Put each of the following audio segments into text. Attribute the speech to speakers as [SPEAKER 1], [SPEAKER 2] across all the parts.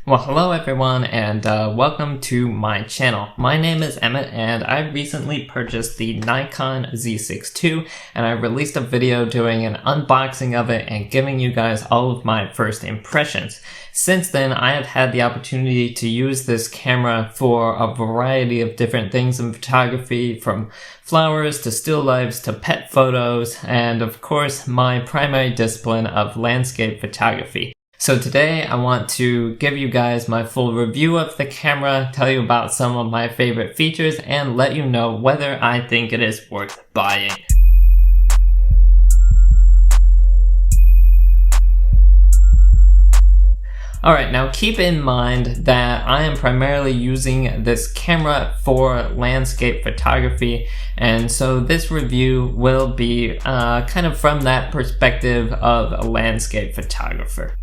[SPEAKER 1] Well, hello everyone, and welcome to my channel. My name is Emmett, and I recently purchased the Nikon Z6ii, and I released a video doing an unboxing of it and giving you guys all of my first impressions. Since then, I have had the opportunity to use this camera for a variety of different things in photography, from flowers to still lifes to pet photos, and of course, my primary discipline of landscape photography. So today I want to give you guys my full review of the camera, tell you about some of my favorite features, and let you know whether I think it is worth buying. Alright, now keep in mind that I am primarily using this camera for landscape photography, and so this review will be kind of from that perspective of a landscape photographer.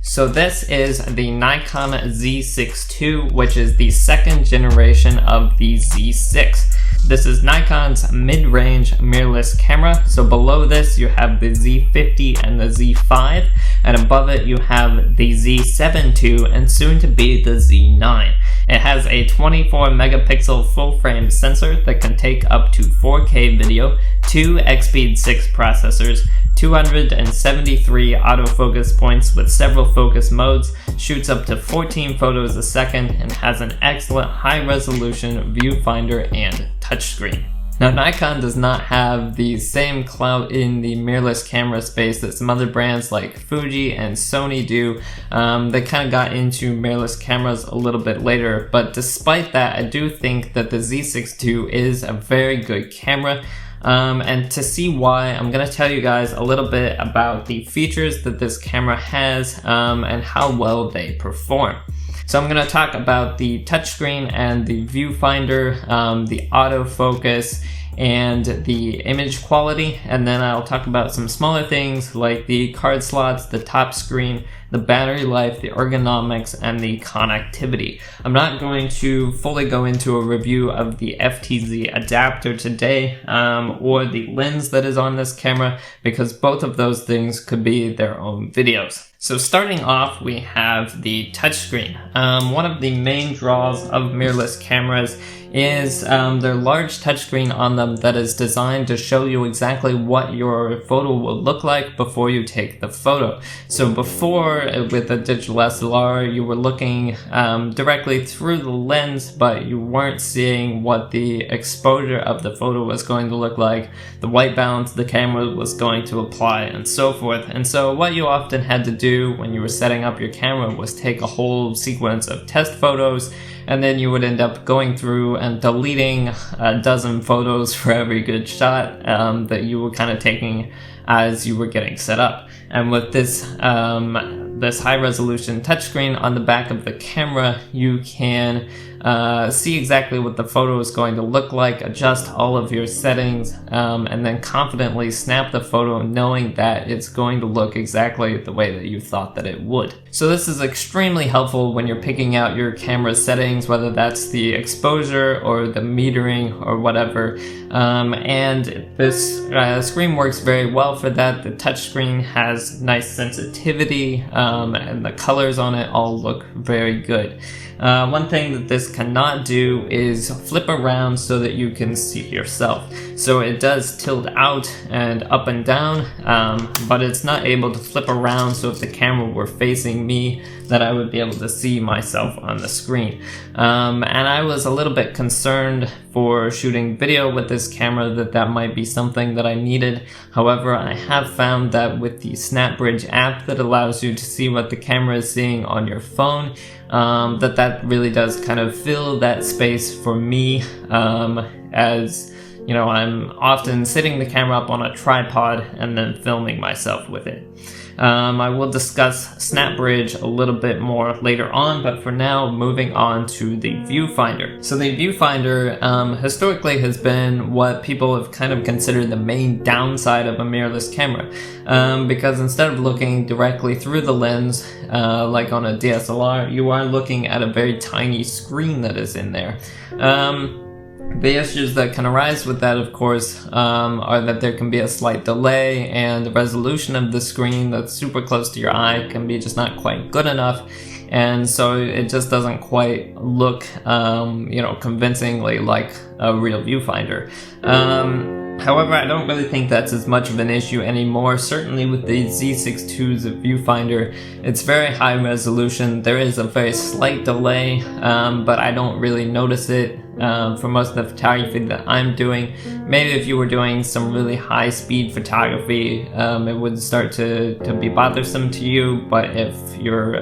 [SPEAKER 1] So this is the Nikon Z6ii, which is the second generation of the Z6. This is Nikon's mid-range mirrorless camera. So below this you have the Z50 and the Z5, and above it you have the Z7ii and soon to be the Z9. It has a 24 megapixel full frame sensor that can take up to 4K video, 2 X-Speed 6 processors, 273 autofocus points with several focus modes, shoots up to 14 photos a second, and has an excellent high-resolution viewfinder and touchscreen. Now, Nikon does not have the same clout in the mirrorless camera space that some other brands like Fuji and Sony do. They kind of got into mirrorless cameras a little bit later, but despite that, I do think that the Z6ii is a very good camera. And to see why, I'm going to tell you guys a little bit about the features that this camera has and how well they perform. So I'm going to talk about the touchscreen and the viewfinder, the autofocus, and the image quality, and then I'll talk about some smaller things like the card slots, the top screen, the battery life, the ergonomics, and the connectivity. I'm not going to fully go into a review of the FTZ adapter today or the lens that is on this camera, because both of those things could be their own videos. So starting off, we have the touchscreen. One of the main draws of mirrorless cameras is their large touchscreen on them that is designed to show you exactly what your photo will look like before you take the photo. So before, with a digital SLR, you were looking directly through the lens, but you weren't seeing what the exposure of the photo was going to look like, the white balance the camera was going to apply, and so forth. And so what you often had to do when you were setting up your camera was take a whole sequence of test photos, and then you would end up going through and deleting a dozen photos for every good shot that you were kind of taking as you were getting set up. And with this this high-resolution touchscreen on the back of the camera, you can see exactly what the photo is going to look like, adjust all of your settings, and then confidently snap the photo knowing that it's going to look exactly the way that you thought that it would. So this is extremely helpful when you're picking out your camera settings, whether that's the exposure or the metering or whatever. And this screen works very well for that. The touchscreen has nice sensitivity, and the colors on it all look very good. One thing that this cannot do is flip around so that you can see yourself. So it does tilt out and up and down, but it's not able to flip around so if the camera were facing me, that I would be able to see myself on the screen. And I was a little bit concerned for shooting video with this camera that might be something that I needed. However, I have found that with the SnapBridge app that allows you to see what the camera is seeing on your phone, that really does kind of fill that space for me, as you know, I'm often sitting the camera up on a tripod and then filming myself with it. I will discuss SnapBridge a little bit more later on, but for now, moving on to the viewfinder. So the viewfinder historically has been what people have kind of considered the main downside of a mirrorless camera, because instead of looking directly through the lens like on a DSLR, you are looking at a very tiny screen that is in there. The issues that can arise with that, of course, are that there can be a slight delay, and the resolution of the screen that's super close to your eye can be just not quite good enough. and so it just doesn't quite look, convincingly like a real viewfinder. However, I don't really think that's as much of an issue anymore. Certainly with the Z6ii's viewfinder, it's very high resolution. There is a very slight delay, but I don't really notice it for most of the photography that I'm doing. Maybe if you were doing some really high speed photography, it would start to be bothersome to you, but if you're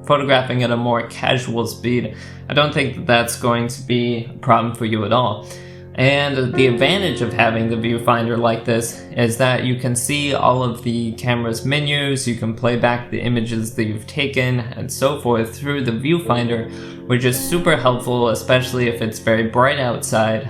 [SPEAKER 1] photographing at a more casual speed, I don't think that that's going to be a problem for you at all. And the advantage of having the viewfinder like this is that you can see all of the camera's menus, you can play back the images that you've taken and so forth through the viewfinder, which is super helpful, especially if it's very bright outside,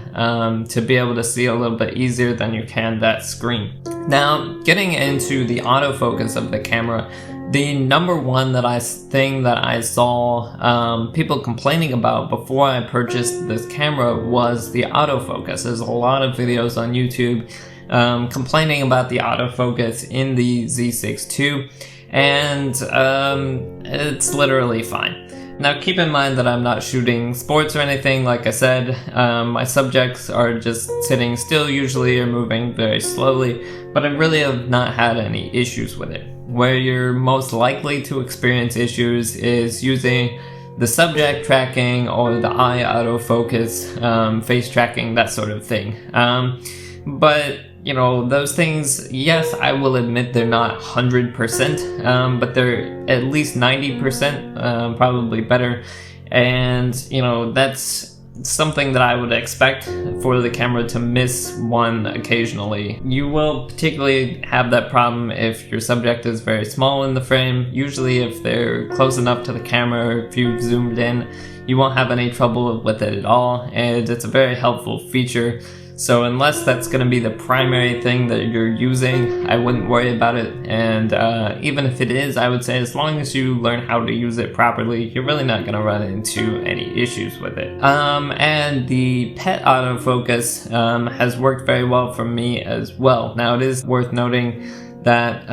[SPEAKER 1] to be able to see a little bit easier than you can that screen. Now, getting into the autofocus of the camera, the number one thing that I saw people complaining about before I purchased this camera was the autofocus. There's a lot of videos on YouTube complaining about the autofocus in the Z6ii, and it's literally fine. Now keep in mind that I'm not shooting sports or anything. Like I said, my subjects are just sitting still usually or moving very slowly, but I really have not had any issues with it. Where you're most likely to experience issues is using the subject tracking or the eye autofocus, face tracking, that sort of thing. But those things, yes, I will admit they're not 100%, but they're at least 90%, probably better. And, that's something that I would expect for the camera to miss one occasionally. You will particularly have that problem if your subject is very small in the frame. Usually if they're close enough to the camera, or if you've zoomed in, you won't have any trouble with it at all, and it's a very helpful feature. So unless that's going to be the primary thing that you're using, I wouldn't worry about it. And even if it is, I would say as long as you learn how to use it properly, you're really not going to run into any issues with it. And the pet autofocus has worked very well for me as well. Now it is worth noting that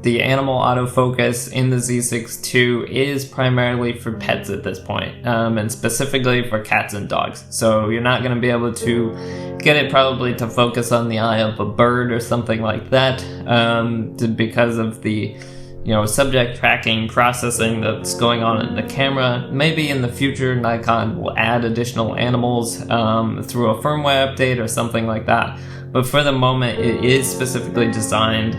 [SPEAKER 1] the animal autofocus in the Z6ii is primarily for pets at this point, and specifically for cats and dogs. So you're not going to be able to get it probably to focus on the eye of a bird or something like that, because of the subject tracking processing that's going on in the camera. Maybe in the future Nikon will add additional animals through a firmware update or something like that. But for the moment, it is specifically designed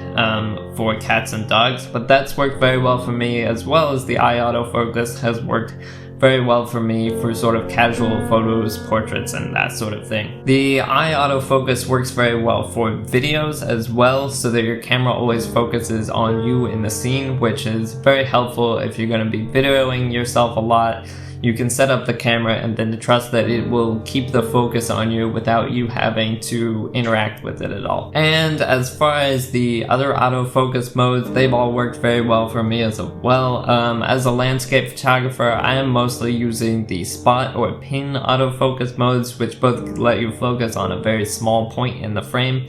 [SPEAKER 1] for cats and dogs. But that's worked very well for me, as well as the eye autofocus has worked very well for me for sort of casual photos, portraits, and that sort of thing. The eye autofocus works very well for videos as well, so that your camera always focuses on you in the scene, which is very helpful if you're going to be videoing yourself a lot. You can set up the camera and then trust that it will keep the focus on you without you having to interact with it at all. And as far as the other autofocus modes, they've all worked very well for me as well. As a landscape photographer, I am mostly using the spot or pin autofocus modes, which both let you focus on a very small point in the frame,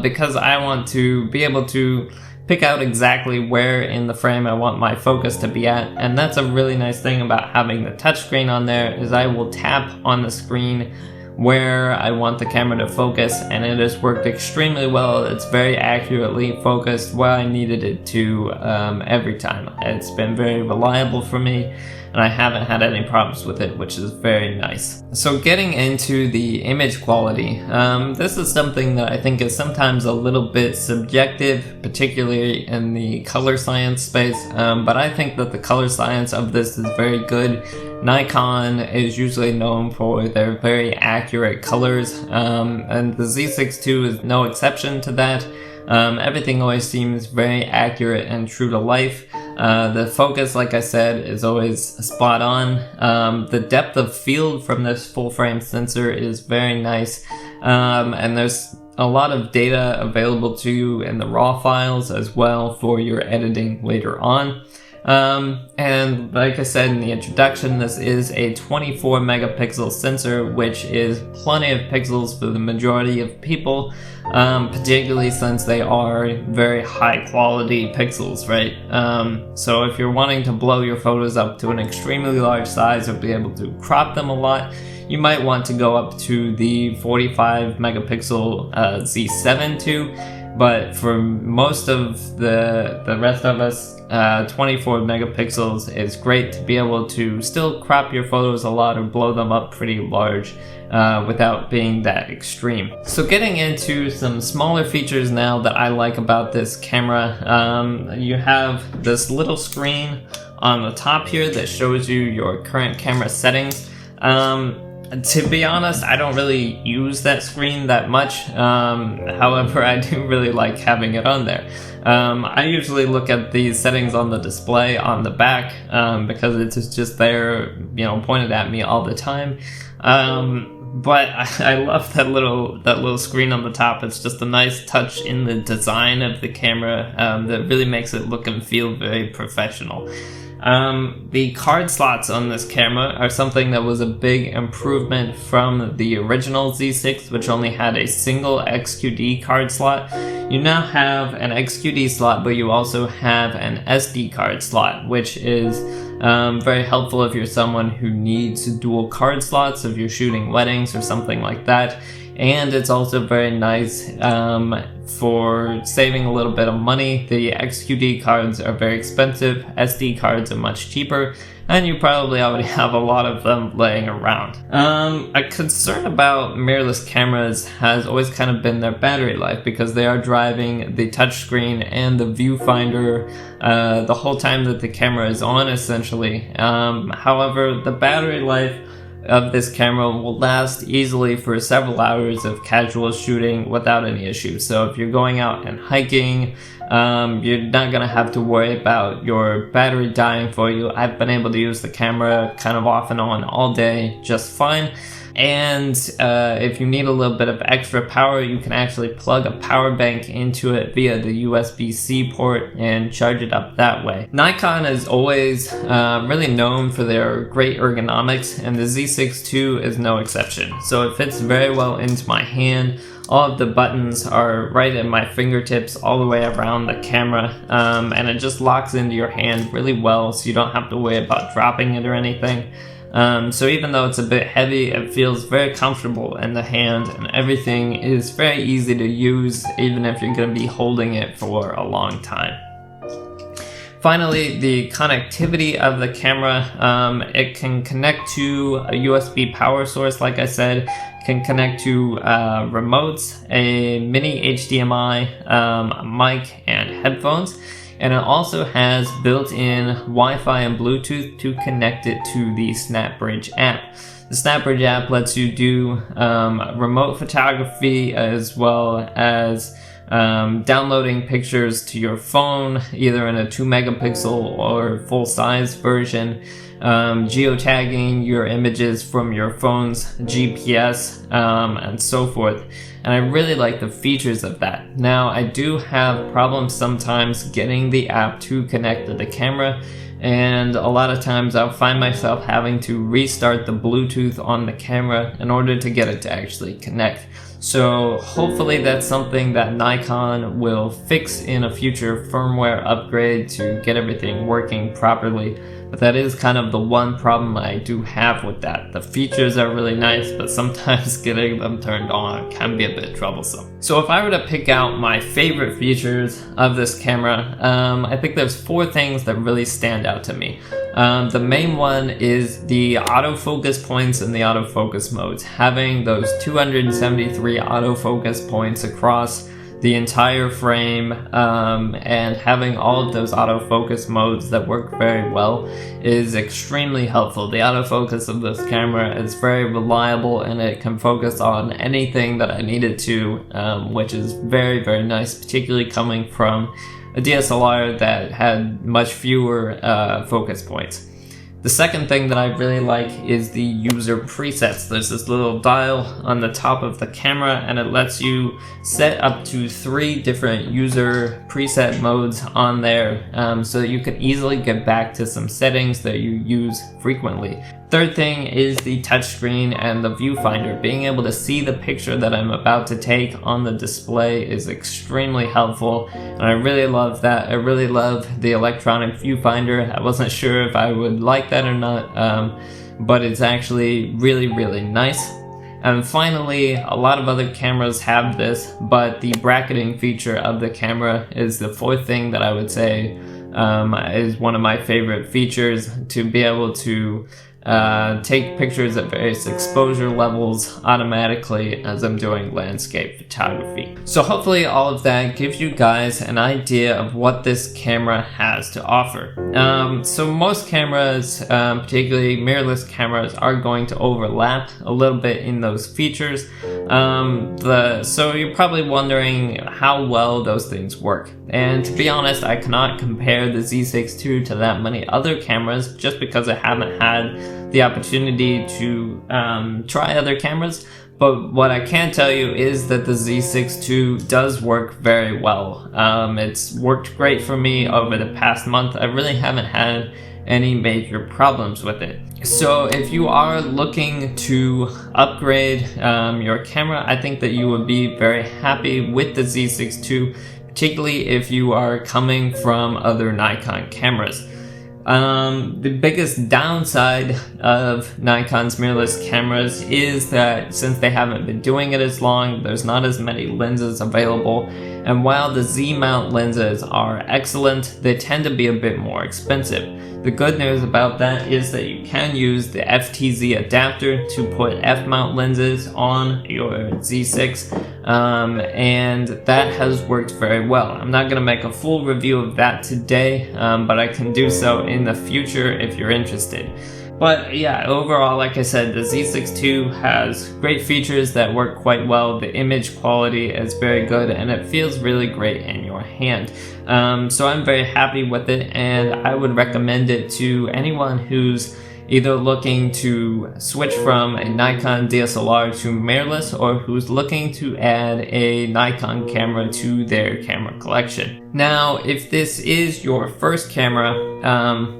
[SPEAKER 1] because I want to be able to pick out exactly where in the frame I want my focus to be at. And that's a really nice thing about having the touchscreen on there, is I will tap on the screen where I want the camera to focus, and it has worked extremely well. It's very accurately focused where I needed it to every time. It's been very reliable for me, and I haven't had any problems with it, which is very nice. So getting into the image quality, this is something that I think is sometimes a little bit subjective, particularly in the color science space, but I think that the color science of this is very good. Nikon is usually known for their very accurate colors, and the Z6ii is no exception to that. Everything always seems very accurate and true to life. The focus, like I said, is always spot on. The depth of field from this full frame sensor is very nice, and there's a lot of data available to you in the raw files as well for your editing later on. And like I said in the introduction, this is a 24 megapixel sensor, which is plenty of pixels for the majority of people, particularly since they are very high quality pixels, right? So if you're wanting to blow your photos up to an extremely large size or be able to crop them a lot, you might want to go up to the 45 megapixel Z6ii, but for most of the rest of us, 24 megapixels is great to be able to still crop your photos a lot or blow them up pretty large without being that extreme. So getting into some smaller features now that I like about this camera, you have this little screen on the top here that shows you your current camera settings. To be honest, I don't really use that screen that much. However, I do really like having it on there. I usually look at these settings on the display on the back because it's just there, you know, pointed at me all the time. But I love that little screen on the top. It's just a nice touch in the design of the camera that really makes it look and feel very professional. The card slots on this camera are something that was a big improvement from the original Z6, which only had a single XQD card slot. You now have an XQD slot, but you also have an SD card slot, which is very helpful if you're someone who needs dual card slots, if you're shooting weddings or something like that. And it's also very nice for saving a little bit of money. The XQD cards are very expensive, SD cards are much cheaper, and you probably already have a lot of them laying around. A concern about mirrorless cameras has always kind of been their battery life, because they are driving the touchscreen and the viewfinder the whole time that the camera is on, essentially. However, the battery life of this camera will last easily for several hours of casual shooting without any issues. So if you're going out and hiking, you're not gonna have to worry about your battery dying for you. I've been able to use the camera kind of off and on all day just fine. And if you need a little bit of extra power, you can actually plug a power bank into it via the USB-C port and charge it up that way. Nikon is always really known for their great ergonomics, and the Z6ii is no exception. So it fits very well into my hand. All of the buttons are right at my fingertips all the way around the camera, and it just locks into your hand really well, so you don't have to worry about dropping it or anything. So even though it's a bit heavy, it feels very comfortable in the hand, and everything is very easy to use, even if you're going to be holding it for a long time. Finally, the connectivity of the camera. It can connect to a USB power source, like I said. It can connect to remotes, a mini HDMI, a mic, and headphones. And it also has built-in Wi-Fi and Bluetooth to connect it to the SnapBridge app. The SnapBridge app lets you do remote photography, as well as downloading pictures to your phone, either in a 2 megapixel or full-size version, geotagging your images from your phone's GPS, and so forth. And I really like the features of that. Now, I do have problems sometimes getting the app to connect to the camera, and a lot of times I'll find myself having to restart the Bluetooth on the camera in order to get it to actually connect. So hopefully that's something that Nikon will fix in a future firmware upgrade to get everything working properly. But that is kind of the one problem I do have with that. The features are really nice, but sometimes getting them turned on can be a bit troublesome. So if I were to pick out my favorite features of this camera, I think there's 4 things that really stand out to me. The main one is the autofocus points and the autofocus modes. Having those 273 autofocus points across the entire frame, and having all of those autofocus modes that work very well is extremely helpful. The autofocus of this camera is very reliable, and it can focus on anything that I need it to, which is very, very nice, particularly coming from a DSLR that had much fewer focus points. The second thing that I really like is the user presets. There's this little dial on the top of the camera, and it lets you set up to 3 different user preset modes on there, so that you can easily get back to some settings that you use frequently. Third thing is the touchscreen and the viewfinder. Being able to see the picture that I'm about to take on the display is extremely helpful, and I really love that. I really love the electronic viewfinder. I wasn't sure if I would like that or not, but it's actually really, really nice. And finally, a lot of other cameras have this, but the bracketing feature of the camera is the fourth thing that I would say is one of my favorite features, to be able to take pictures at various exposure levels automatically as I'm doing landscape photography. So hopefully all of that gives you guys an idea of what this camera has to offer. So most cameras, particularly mirrorless cameras, are going to overlap a little bit in those features. So you're probably wondering how well those things work. And to be honest, I cannot compare the Z6 II to that many other cameras just because I haven't had the opportunity to try other cameras. But what I can tell you is that the Z6 II does work very well. It's worked great for me over the past month. I really haven't had any major problems with it. So if you are looking to upgrade your camera, I think that you would be very happy with the Z6 II, particularly if you are coming from other Nikon cameras. The biggest downside of Nikon's mirrorless cameras is that since they haven't been doing it as long, there's not as many lenses available, and while the Z-mount lenses are excellent, they tend to be a bit more expensive. The good news about that is that you can use the FTZ adapter to put F-mount lenses on your Z6, and that has worked very well. I'm not going to make a full review of that today, but I can do so in the future if you're interested. But yeah, overall, like I said, the Z6 II has great features that work quite well. The image quality is very good, and it feels really great in your hand. So I'm very happy with it, and I would recommend it to anyone who's either looking to switch from a Nikon DSLR to mirrorless, or who's looking to add a Nikon camera to their camera collection. Now, if this is your first camera,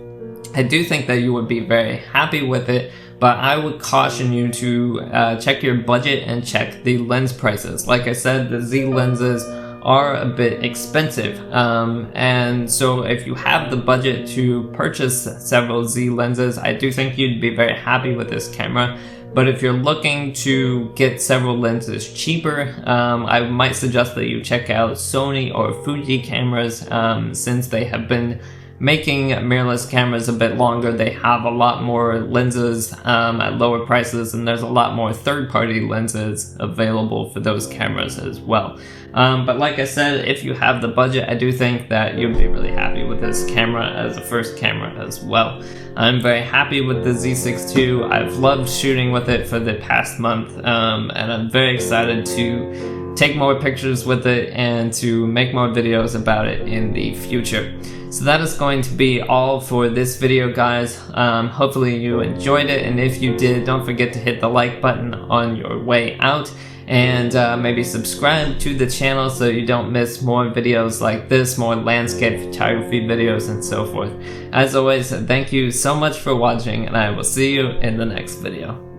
[SPEAKER 1] I do think that you would be very happy with it, but I would caution you to check your budget and check the lens prices. Like I said, the Z lenses are a bit expensive, and so if you have the budget to purchase several Z lenses, I do think you'd be very happy with this camera. But if you're looking to get several lenses cheaper, I might suggest that you check out Sony or Fuji cameras, since they have been making mirrorless cameras a bit longer. They have a lot more lenses at lower prices, and there's a lot more third-party lenses available for those cameras as well. But like I said, if you have the budget, I do think that you'd be really happy with this camera as a first camera as well. I'm very happy with the Z6 II. I've loved shooting with it for the past month, and I'm very excited to take more pictures with it and to make more videos about it in the future. So that is going to be all for this video, guys. Hopefully you enjoyed it, and if you did, don't forget to hit the like button on your way out, and maybe subscribe to the channel so you don't miss more videos like this, more landscape photography videos and so forth. As always, thank you so much for watching, and I will see you in the next video.